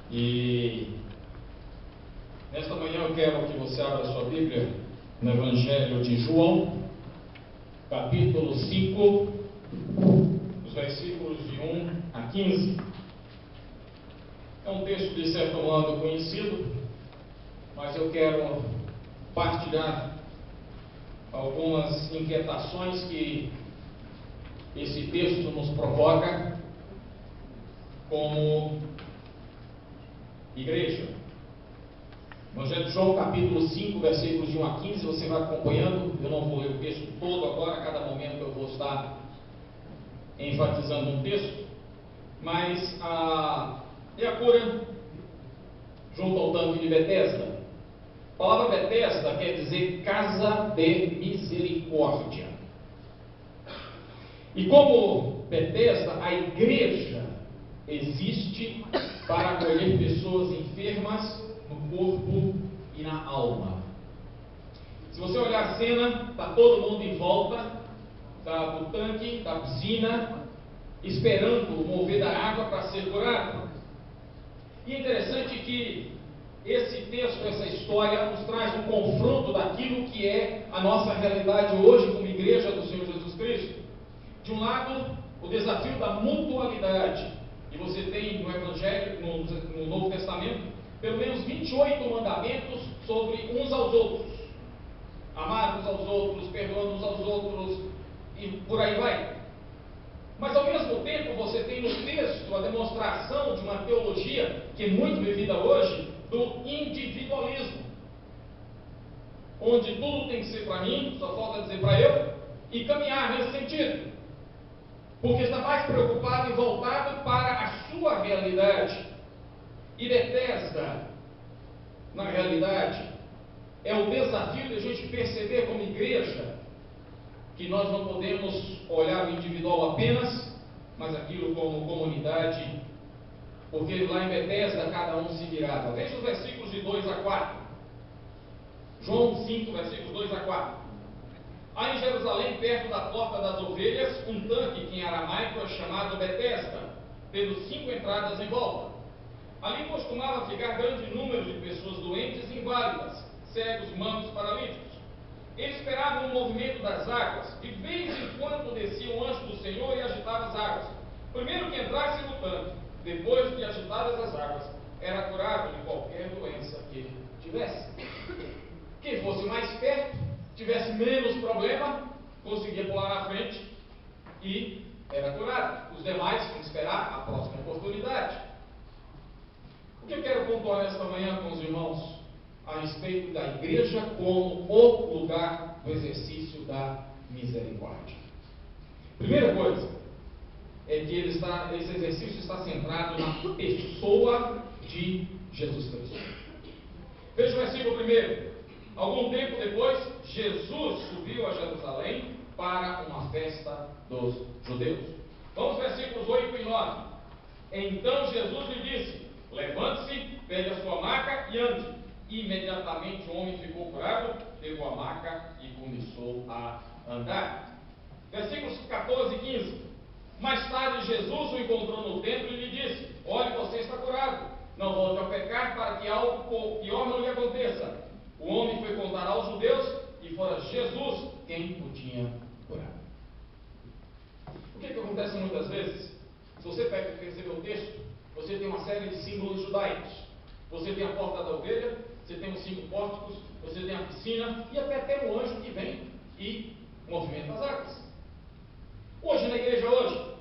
E nesta manhã eu quero que você abra sua Bíblia no Evangelho de João, capítulo 5, os versículos de 1 a 15. É um texto de certo modo conhecido, mas eu quero partilhar algumas inquietações que esse texto nos provoca como igreja. Evangelho de João, capítulo 5, versículos de 1 a 15, você vai acompanhando. Eu não vou ler o texto todo agora, a cada momento eu vou estar enfatizando um texto, mas é a cura junto ao tanque de Betesda. A palavra Betesda quer dizer casa de misericórdia. E como Betesda, a igreja existe para acolher pessoas enfermas no corpo e na alma. Se você olhar a cena, está todo mundo em volta do tanque, da piscina, esperando o mover da água para ser curado. E é interessante que esse texto, essa história, nos traz um confronto daquilo que é a nossa realidade hoje como igreja do Senhor Jesus Cristo. De um lado, o desafio da mutualidade. E você tem no Evangelho, no Novo Testamento, pelo menos 28 mandamentos sobre uns aos outros. Amar uns aos outros, perdoando uns aos outros, e por aí vai. Mas ao mesmo tempo você tem no texto a demonstração de uma teologia que é muito vivida hoje, do individualismo. Onde tudo tem que ser para mim, só falta dizer para eu, e caminhar nesse sentido. Porque está mais preocupado e voltado para a sua realidade. E Betesda, na realidade, é o desafio de a gente perceber como igreja que nós não podemos olhar o individual apenas, mas aquilo como comunidade, porque lá em Betesda cada um se virava. Veja os versículos de 2 a 4. João 5, versículos 2 a 4. Há em Jerusalém, perto da porta das ovelhas, um tanque que em aramaico é chamado Betesda, tendo 5 entradas em volta. Ali costumava ficar grande número de pessoas doentes e inválidas, cegos, mancos, paralíticos. Eles esperavam o movimento das águas. De vez em quando descia um anjo do Senhor e agitava as águas. Primeiro que entrasse no tanque, depois de agitadas as águas, era curado de qualquer doença que tivesse. Quem fosse mais perto, tivesse menos problema, conseguia pular na frente e era curado. Os demais tinham que esperar a próxima oportunidade. O que eu quero pontuar nesta manhã com os irmãos a respeito da igreja como o lugar do exercício da misericórdia? Primeira coisa é que esse exercício está centrado na pessoa de Jesus Cristo. Veja o versículo 1. Algum tempo depois, Jesus subiu a Jerusalém para uma festa dos judeus. Vamos versículos 8 e 9. Então Jesus lhe disse: levante-se, pegue a sua maca e ande. Imediatamente o homem ficou curado, pegou a maca e começou a andar. Versículos 14 e 15. Mais tarde Jesus o encontrou no templo e lhe disse: olhe, você está curado, não volte a pecar para que algo pior não lhe aconteça. O homem foi contar aos judeus e fora Jesus quem o tinha curado. O que acontece muitas vezes? Se você perceber o texto, você tem uma série de símbolos judaicos. Você tem a porta da ovelha, você tem os 5 pórticos, você tem a piscina e até tem o anjo que vem e movimenta as águas. Hoje, na igreja hoje,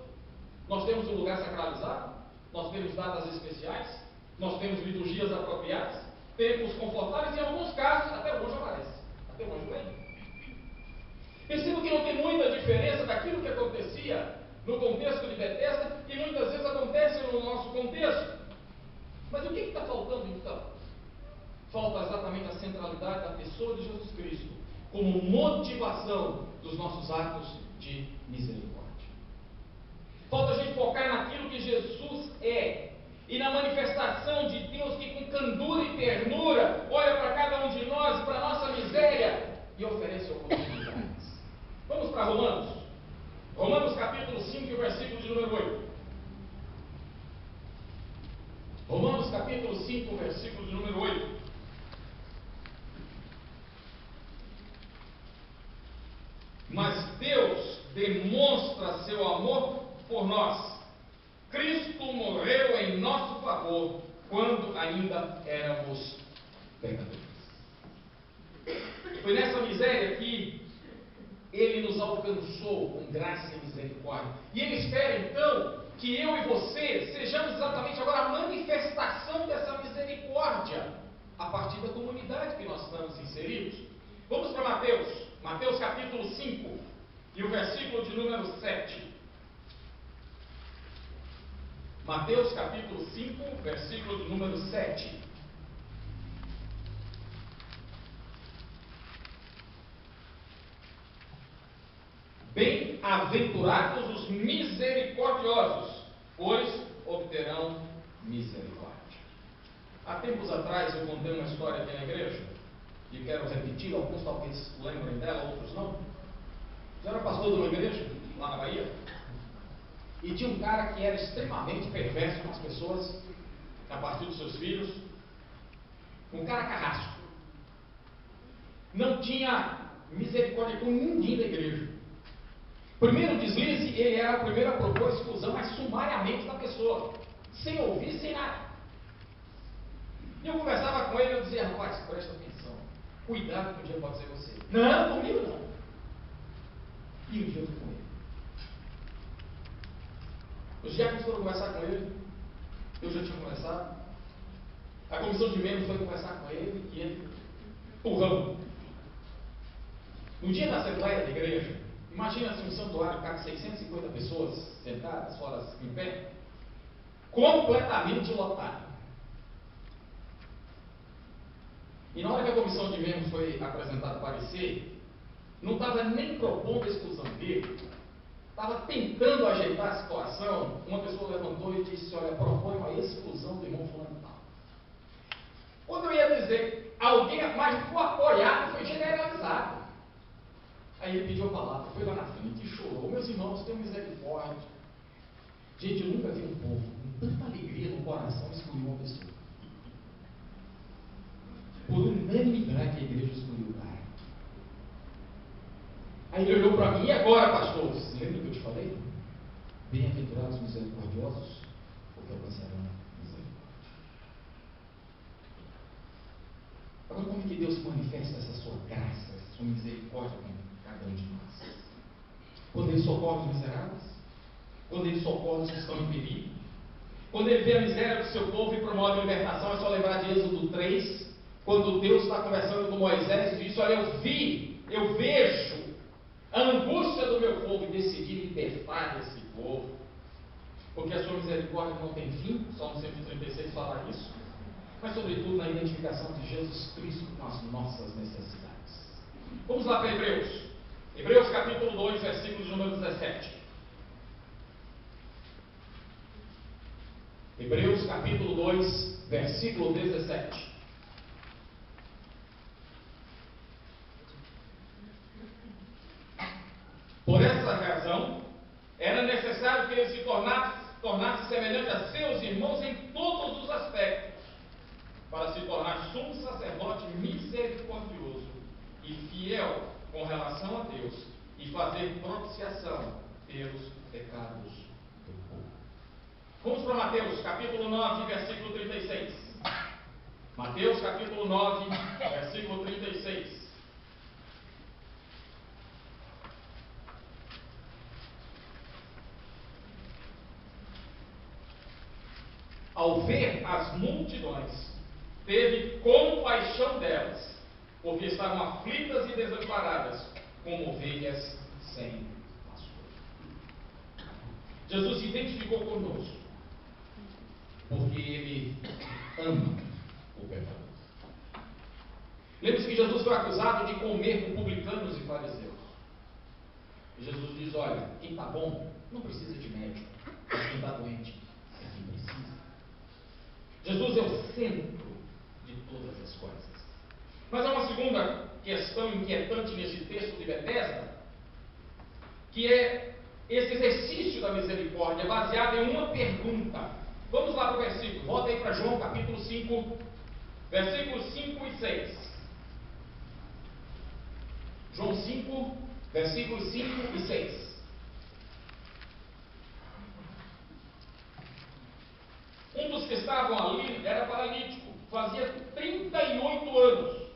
nós temos um lugar sacralizado, nós temos datas especiais, nós temos liturgias apropriadas, tempos confortáveis e em alguns casos até o anjo aparece, até o anjo vem. Percebo que não tem muita diferença daquilo que acontecia no contexto de Betesda e muitas vezes acontece no nosso contexto. Mas o que está faltando então? Falta exatamente a centralidade da pessoa de Jesus Cristo como motivação dos nossos atos de misericórdia. Falta a gente focar naquilo que Jesus é e na manifestação de Deus que com candura e ternura olha para cada um de nós, para a nossa miséria e oferece oportunidades. Vamos para Romanos. Romanos capítulo 5, versículo de número 8. Romanos capítulo 5, versículo de número 8. Mas Deus demonstra seu amor por nós. Cristo morreu em nosso favor quando ainda éramos pecadores. Foi nessa miséria que Ele nos alcançou com graça e misericórdia. E Ele espera então que eu e você sejamos exatamente agora a manifestação dessa misericórdia a partir da comunidade que nós estamos inseridos. Vamos para Mateus capítulo 5 e o versículo de número 7. Mateus capítulo 5, versículo de número 7. Bem-aventurados os misericordiosos, pois obterão misericórdia. Há tempos atrás eu contei uma história aqui na igreja, e quero repetir, alguns talvez lembrem dela, outros não. Eu era pastor de uma igreja, lá na Bahia, e tinha um cara que era extremamente perverso com as pessoas, a partir dos seus filhos, um cara carrasco. Não tinha misericórdia com ninguém da igreja. Primeiro deslize, ele era o primeiro a propor a exclusão, mas sumariamente da pessoa, sem ouvir, sem nada. E eu conversava com ele, eu dizia: rapaz, presta atenção, cuidado que um dia pode ser você. Não, comigo não. E um dia eu fui com ele. Os diáconos foram conversar com ele, eu já tinha conversado. A comissão de membros foi conversar com ele, e ele, turrão. No dia da assembleia da igreja, imagina se um santuário cabe 650 pessoas sentadas, fora em pé, completamente lotado. E na hora que a comissão de membros foi apresentar o parecer, não estava nem propondo a exclusão dele, estava tentando ajeitar a situação. Uma pessoa levantou e disse: olha, proponho a exclusão do irmão fulano tal. Quando eu ia dizer, alguém mais foi apoiado, foi generalizado. Aí ele pediu a palavra, foi lá na frente e chorou: meus irmãos, tenham misericórdia. Gente, eu nunca vi um povo com tanta alegria no coração excluir uma pessoa. Por unanimidade a igreja excluiu o cara. Aí ele olhou para mim: e agora, pastor? Lembra que eu te falei? Bem-aventurados misericordiosos, porque alcançarão misericórdia. Agora, como é que Deus manifesta essa sua graça, essa sua misericórdia com cada um de nós? Quando Ele socorre os miseráveis, quando Ele socorre os que estão em perigo, quando Ele vê a miséria do seu povo e promove a libertação. É só lembrar de Êxodo 3, quando Deus está conversando com Moisés e diz: olha, eu vejo a angústia do meu povo e decidi libertar esse povo, porque a sua misericórdia não tem fim. Salmo 136 fala isso, mas sobretudo na identificação de Jesus Cristo com as nossas necessidades. Vamos lá para Hebreus capítulo 2, versículo de número 17. Hebreus capítulo 2, versículo 17. Por essa razão, era necessário que ele se tornasse semelhante a seus irmãos em todos os aspectos, para se tornar sumo sacerdote misericordioso e fiel com relação a Deus, e fazer propiciação pelos pecados do povo. Vamos para Mateus, capítulo 9, versículo 36. Mateus, capítulo 9, versículo 36. Ao ver as multidões, teve compaixão delas, porque estavam aflitas e desamparadas, como ovelhas sem pastor. Jesus se identificou conosco, porque Ele ama o pecador. Lembre-se que Jesus foi acusado de comer com publicanos e fariseus. E Jesus diz: olha, quem está bom não precisa de médico, mas quem está doente é quem precisa. Jesus é o centro de todas as coisas. Mas há uma segunda questão inquietante nesse texto de Betesda, que é esse exercício da misericórdia baseado em uma pergunta. Vamos lá para o versículo, volta aí para João capítulo 5, versículos 5 e 6. João 5, versículos 5 e 6. Um dos que estavam ali era paralítico, fazia 38 anos.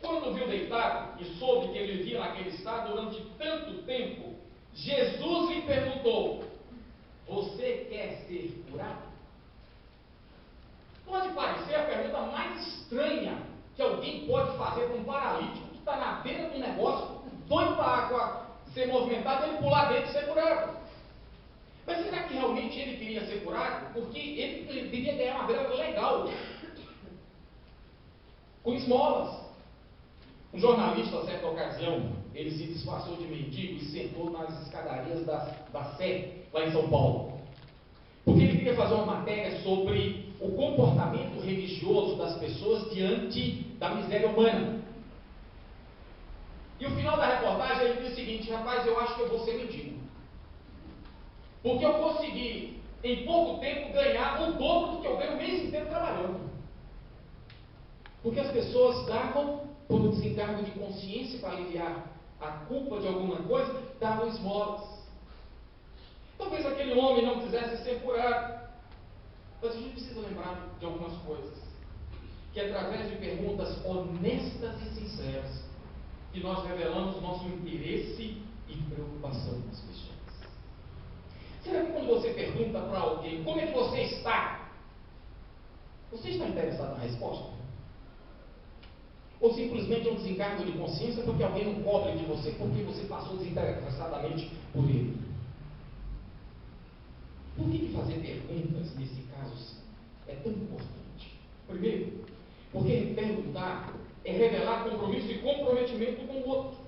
Quando o viu deitado e soube que ele vivia naquele estado durante tanto tempo, Jesus lhe perguntou: você quer ser curado? Pode parecer a pergunta mais estranha que alguém pode fazer para um paralítico que está na beira do negócio, doido para a água ser movimentada, ele pular dentro e ser curado. Mas será que realmente ele queria ser curado? Porque ele queria ganhar uma grana legal, com esmolas. Um jornalista, a certa ocasião, ele se disfarçou de mendigo e sentou nas escadarias da Sé, lá em São Paulo. Porque ele queria fazer uma matéria sobre o comportamento religioso das pessoas diante da miséria humana. E o final da reportagem ele diz o seguinte: rapaz, eu acho que eu vou ser mendigo. Porque eu consegui, em pouco tempo, ganhar o dobro do que eu ganho o mês inteiro trabalhando. Porque as pessoas davam, por um desencargo de consciência para aliviar a culpa de alguma coisa, davam esmolas. Talvez aquele homem não quisesse ser curado. Mas a gente precisa lembrar de algumas coisas. Que através de perguntas honestas e sinceras, que nós revelamos nosso interesse e preocupação com as pessoas. Será que quando você pergunta para alguém, como é que você está? Você está interessado na resposta? Ou simplesmente é um desencargo de consciência porque alguém não cobre de você, porque você passou desinteressadamente por ele? Por que fazer perguntas nesse caso é tão importante? Primeiro, porque perguntar é revelar compromisso e comprometimento com o outro.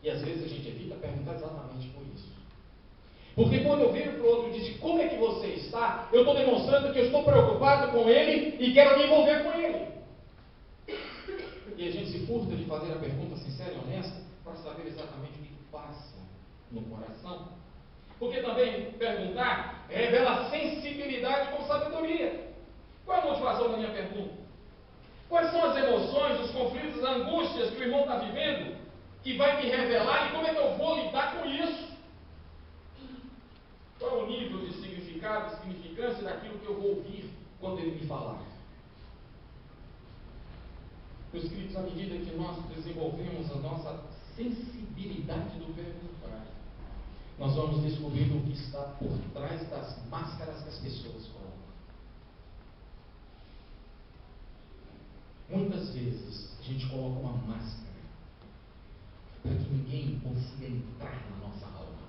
E às vezes a gente evita perguntar exatamente por isso. Porque quando eu viro para o outro e digo como é que você está, eu estou demonstrando que eu estou preocupado com ele e quero me envolver com ele. E a gente se furta de fazer a pergunta sincera e honesta para saber exatamente o que passa no coração. Porque também perguntar revela sensibilidade com sabedoria. Qual é a motivação da minha pergunta? Quais são as emoções, os conflitos, as angústias que o irmão está vivendo, que vai me revelar e como é que eu vou lidar com isso? Qual é o nível de significado, de significância daquilo que eu vou ouvir quando ele me falar? Meus queridos, à medida que nós desenvolvemos a nossa sensibilidade do perguntar, nós vamos descobrindo o que está por trás das máscaras que as pessoas colocam. Muitas vezes a gente coloca uma máscara para que ninguém consiga entrar na nossa alma.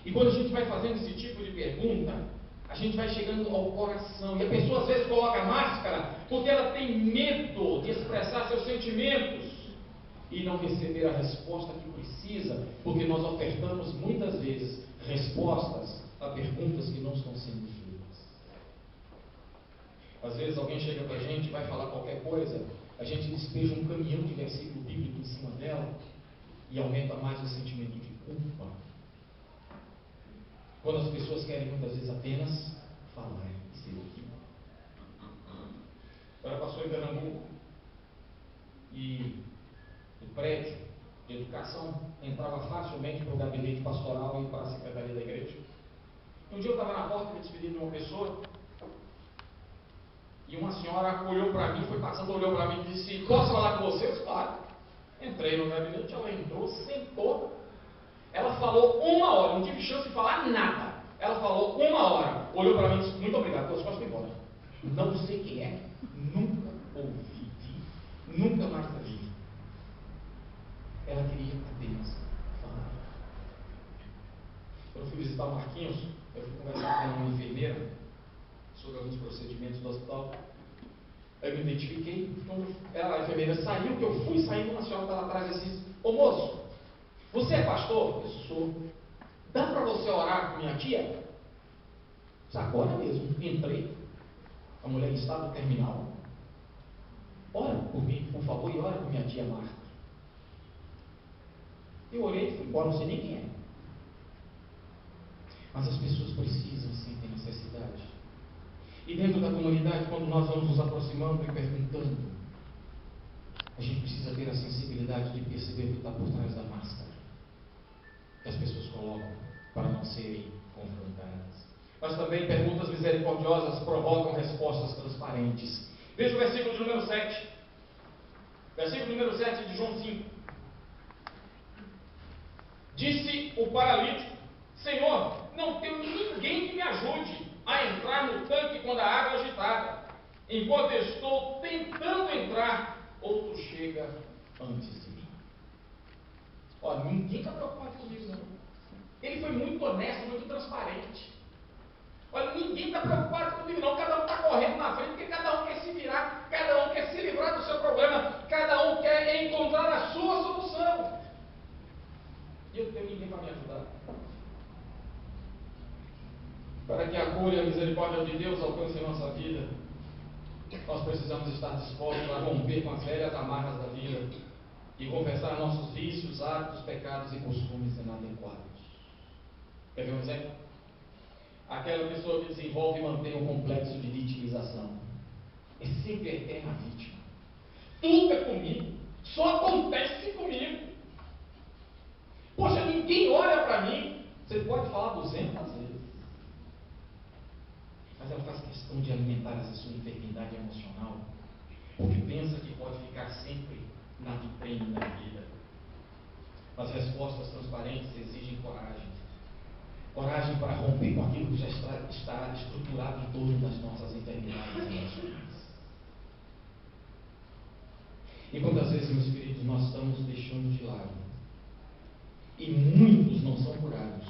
E quando a gente vai fazendo esse tipo de pergunta, a gente vai chegando ao coração. E a pessoa às vezes coloca máscara porque ela tem medo de expressar seus sentimentos e não receber a resposta que precisa, porque nós ofertamos muitas vezes respostas a perguntas que não estão sendo feitas. Às vezes alguém chega para a gente e vai falar qualquer coisa, a gente despeja um caminhão de versículo bíblico em cima dela e aumenta mais o sentimento de culpa. Quando as pessoas querem muitas vezes apenas falar e ser ouvido. Ela passou em Pernambuco e o prédio de educação entrava facilmente para o gabinete pastoral e para a secretaria da igreja. Um dia eu estava na porta me despedindo de uma pessoa e uma senhora olhou para mim, foi passando, olhou para mim e disse: posso falar com vocês? Claro. Entrei no gabinete, ela entrou, sentou. Ela falou 1 hora, não tive chance de falar nada. Ela falou 1 hora, olhou para mim e disse: muito obrigado, pelas costas, embora. Não sei quem é, nunca ouvi, nunca mais vi. Ela queria apenas falar. Quando eu fui visitar o Marquinhos, eu fui conversar com uma enfermeira sobre alguns procedimentos do hospital. Eu me identifiquei. Quando a enfermeira saiu, que eu fui saindo, uma senhora estava atrás e disse: ô moço, você é pastor? Eu sou. Dá para você orar com minha tia? Agora mesmo, entrei. A mulher em estado terminal. Ora por mim, por favor, e ora por minha tia Marta. Eu orei e fui embora, não sei nem quem é. Mas as pessoas precisam, sentem necessidade E dentro da comunidade, quando nós vamos nos aproximando e perguntando, a gente precisa ter a sensibilidade de perceber o que está por trás da máscara que as pessoas colocam para não serem confrontadas. Mas também perguntas misericordiosas provocam respostas transparentes. Veja o versículo de número 7. Versículo número 7 de João 5. Disse o paralítico: Senhor, não tenho ninguém que me ajude a entrar no tanque quando a água é agitada. Enquanto eu estou tentando entrar, outro chega antes de mim. Olha, ninguém está preocupado comigo, não. Ele foi muito honesto, muito transparente. Olha, ninguém está preocupado comigo, não. Cada um está correndo na frente, porque cada um quer se virar, cada um quer se livrar do seu problema, cada um quer encontrar a sua solução. E eu não tenho ninguém para me ajudar. Para que a cura e a misericórdia de Deus alcancem nossa vida, nós precisamos estar dispostos a romper com as velhas amarras da vida e confessar nossos vícios, hábitos, pecados e costumes inadequados. Quer ver um exemplo? Aquela pessoa que desenvolve e mantém um complexo de vitimização é sempre eterna vítima. Tudo é comigo, só acontece comigo. Poxa, ninguém olha para mim. Você pode falar 200 vezes, mas ela faz questão de alimentar essa sua enfermidade emocional, porque pensa que pode ficar sempre na vitrine da vida. As respostas transparentes exigem coragem. Coragem para romper com aquilo que já está estruturado em torno das nossas enfermidades emocionais. E quantas vezes, meus queridos, nós estamos deixando de lado, e muitos não são curados,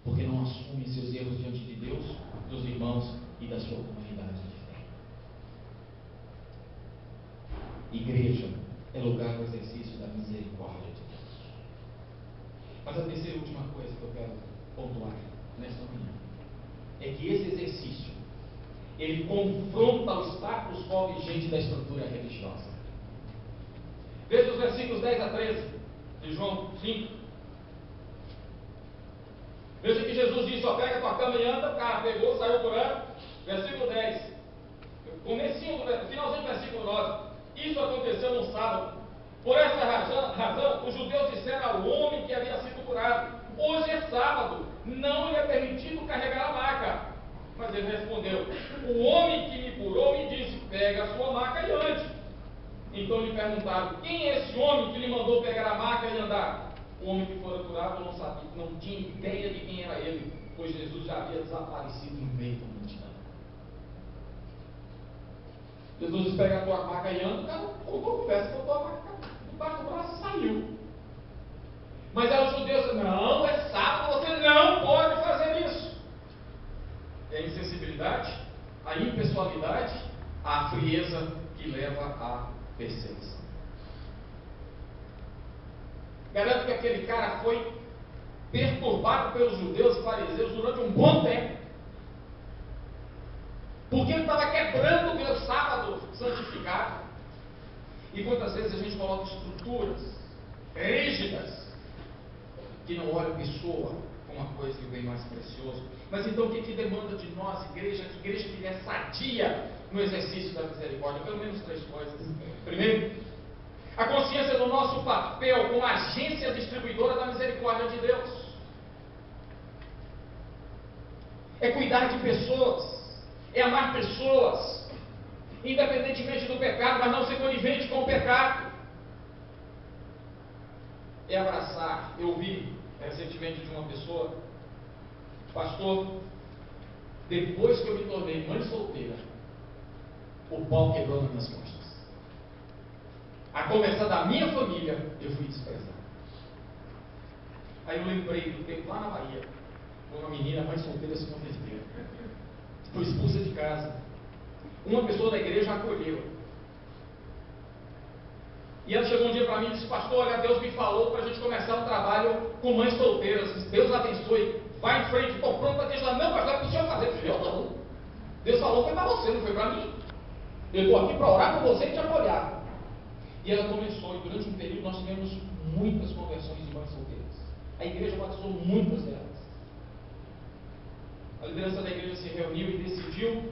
porque não assumem seus erros diante de Deus, dos irmãos e da sua comunidade de fé. Igreja é lugar do exercício da misericórdia de Deus. Mas a terceira e última coisa que eu quero pontuar nesta manhã é que esse exercício, ele confronta o status quo vigente da estrutura religiosa. Veja os versículos 10 a 13 de João 5. Veja que Jesus disse: ó, pega tua cama e anda. O cara pegou, saiu curando. Versículo 10. Finalzinho do versículo 9. Isso aconteceu no sábado. Por essa razão, os judeus disseram ao homem que havia sido curado: hoje é sábado, não lhe é permitido carregar a maca. Mas ele respondeu: o homem que me curou me disse: pega a sua maca e ande. Então lhe perguntaram: quem é esse homem que lhe mandou pegar a maca e andar? O homem que fora curado não sabia, não tinha ideia de quem era ele, pois Jesus já havia desaparecido no meio da multidão. Jesus disse: pega a tua maca e anda. O cara contou a conversa, botou a maca debaixo do braço e saiu. Mas aí os judeus disseram: não, é sábado, você não pode fazer isso. É a insensibilidade, a impessoalidade, a frieza que leva à perseguição. Garanto que aquele cara foi perturbado pelos judeus e fariseus durante um bom tempo, porque ele estava quebrando o meu sábado santificado. E quantas vezes a gente coloca estruturas rígidas que não olha a pessoa como uma coisa que bem mais precioso. Mas então o que demanda de nós, igreja? Que igreja que é sadia no exercício da misericórdia? Pelo menos 3 coisas. Primeiro, a consciência do nosso papel como agência distribuidora da misericórdia de Deus. É cuidar de pessoas, é amar pessoas, independentemente do pecado, mas não ser conivente com o pecado. É abraçar. Eu ouvi recentemente de uma pessoa: pastor, depois que eu me tornei mãe solteira, o pau quebrou nas minhas costas. A começar da minha família, eu fui desprezado. Aí eu lembrei do tempo lá na Bahia, uma menina, mãe solteira, se converteu. Foi expulsa de casa. Uma pessoa da igreja a acolheu. E ela chegou um dia para mim e disse: pastor, olha, Deus me falou para a gente começar um trabalho com mães solteiras. Deus abençoe. Vai em frente, estou pronto para te ajudar. Não, pastor, é para o senhor fazer. Eu não. Deus falou foi para você, não foi para mim. Eu estou aqui para orar por você e te apoiar. E ela começou, e durante um período nós tivemos muitas conversões de mães solteiras. A igreja batizou muitas delas. A liderança da igreja se reuniu e decidiu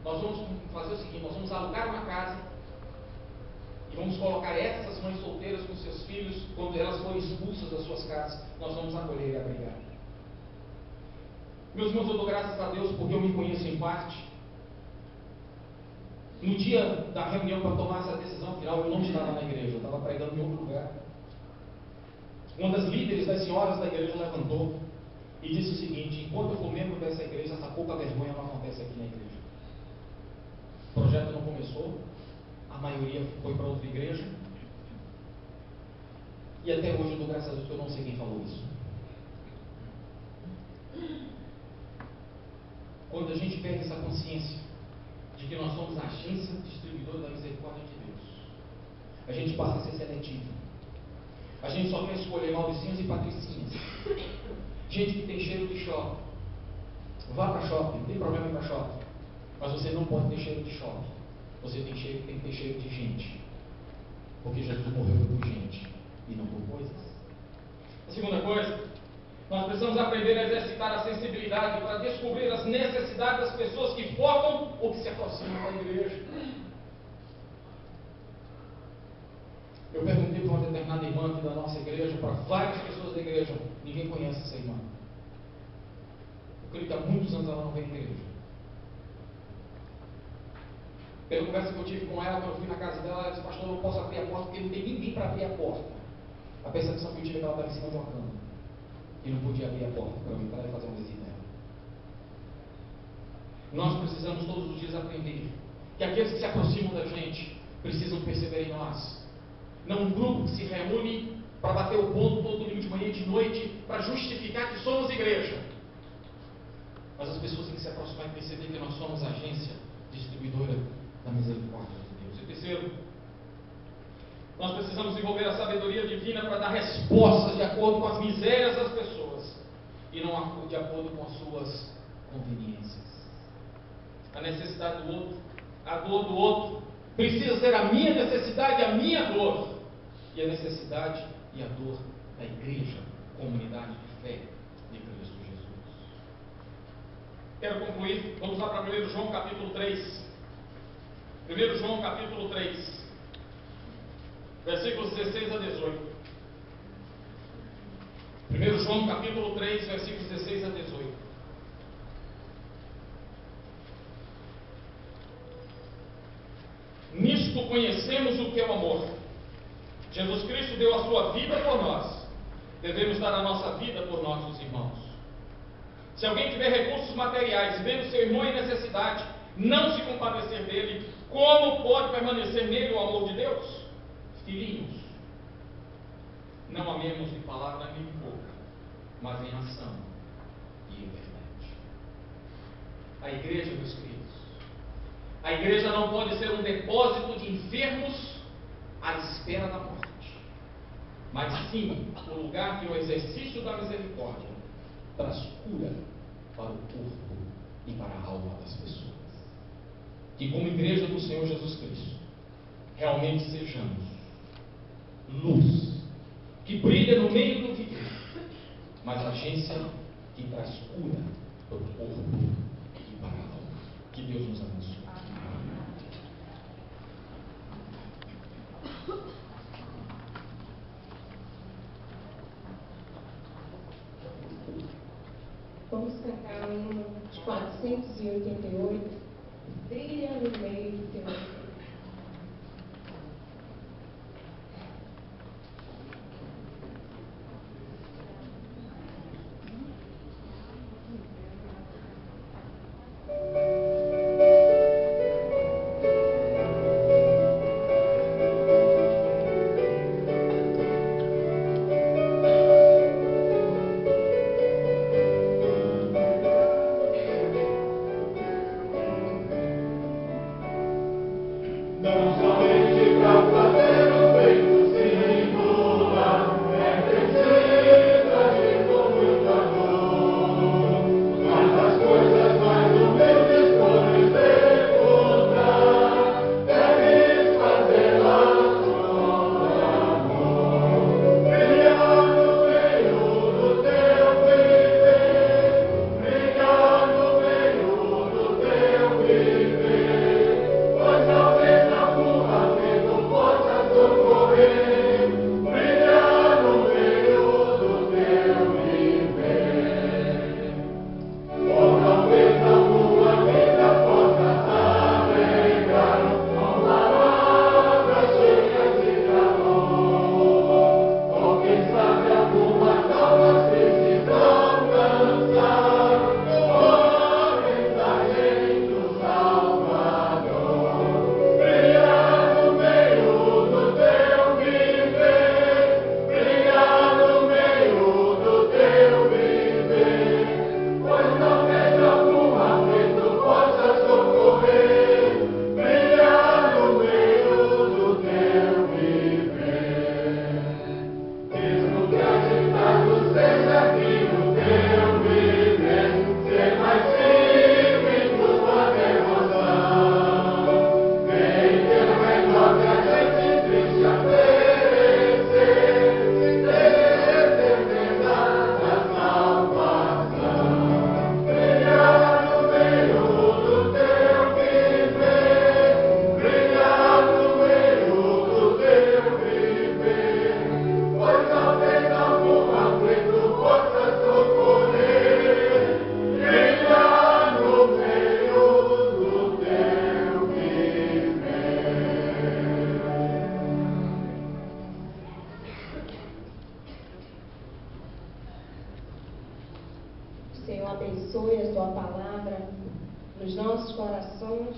Nós vamos fazer o seguinte: nós vamos alugar uma casa e vamos colocar essas mães solteiras com seus filhos. Quando elas forem expulsas das suas casas, nós vamos acolher e abrigar. Meus irmãos, eu dou graças a Deus porque eu me conheço em parte. No dia da reunião para tomar essa decisão final, eu não estava na igreja, eu estava pregando em outro lugar. Uma das líderes das senhoras da igreja levantou e disse o seguinte: enquanto eu for membro dessa igreja, essa pouca vergonha não acontece aqui na igreja. O projeto não começou, a maioria foi para outra igreja, e até hoje eu dou graças a Deus que eu não sei quem falou isso. Quando a gente pega essa consciência de que nós somos a agência distribuidora da misericórdia de Deus, a gente passa a ser seletivo. A gente só quer escolher Mauricinhos e Patricinhas, gente que tem cheiro de shopping. Vá para shopping, não tem problema ir para shopping, mas você não pode ter cheiro de shopping. Você tem que ter cheiro de gente, porque Jesus morreu por gente e não por coisas. A segunda coisa, nós precisamos aprender a exercitar a sensibilidade para descobrir as necessidades das pessoas que formam ou que se aproximam da igreja. Eu perguntei para uma determinada irmã aqui da nossa igreja, para várias pessoas da igreja: ninguém conhece essa irmã. Eu creio que há muitos anos ela não vem à igreja. Pela conversa que eu tive com ela, quando eu fui na casa dela, ela disse: pastor, eu não posso abrir a porta porque não tem ninguém para abrir a porta. A percepção que eu tive é que ela estava em cima de uma cama e não podia abrir a porta para eu entrar e fazer uma visita nela. Nós precisamos todos os dias aprender que aqueles que se aproximam da gente precisam perceber em nós. Não um grupo que se reúne para bater o ponto todo domingo de manhã e de noite para justificar que somos igreja. Mas as pessoas têm que se aproximar e perceber que nós somos agência distribuidora da misericórdia de Deus. E terceiro, nós precisamos desenvolver a sabedoria divina para dar respostas de acordo com as misérias das pessoas e não de acordo com as suas conveniências. A necessidade do outro, a dor do outro, precisa ser a minha necessidade, a minha dor, e a necessidade e a dor da igreja, comunidade de fé de Cristo Jesus. Quero concluir, vamos lá para 1 João capítulo 3. 1 João capítulo 3, versículos 16 a 18. 1 João capítulo 3, versículos 16 a 18. Nisto conhecemos o que é o amor. Jesus Cristo deu a sua vida por nós. Devemos dar a nossa vida por nossos irmãos. Se alguém tiver recursos materiais e vendo seu irmão em necessidade, não se compadecer dele, como pode permanecer nele o amor de Deus? Filhinhos, não amemos de palavra nem de boca, mas em ação e em verdade. A igreja, meus queridos, a igreja não pode ser um depósito de enfermos à espera da morte, mas sim o lugar que o exercício da misericórdia traz cura para o corpo e para a alma das pessoas. Que como igreja do Senhor Jesus Cristo, realmente sejamos luz, que brilha no meio do viver, mas agência que traz cura para o corpo e para a alma. Que Deus nos abençoe. Vamos cantar o número de 488, Brilha no meio do teu amor. abençoe a Sua palavra nos nossos corações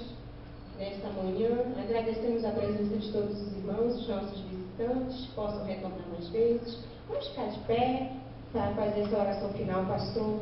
nesta manhã. Agradecemos a presença de todos os irmãos, os nossos visitantes, que possam retornar mais vezes. Vamos ficar de pé para fazer essa oração final, pastor.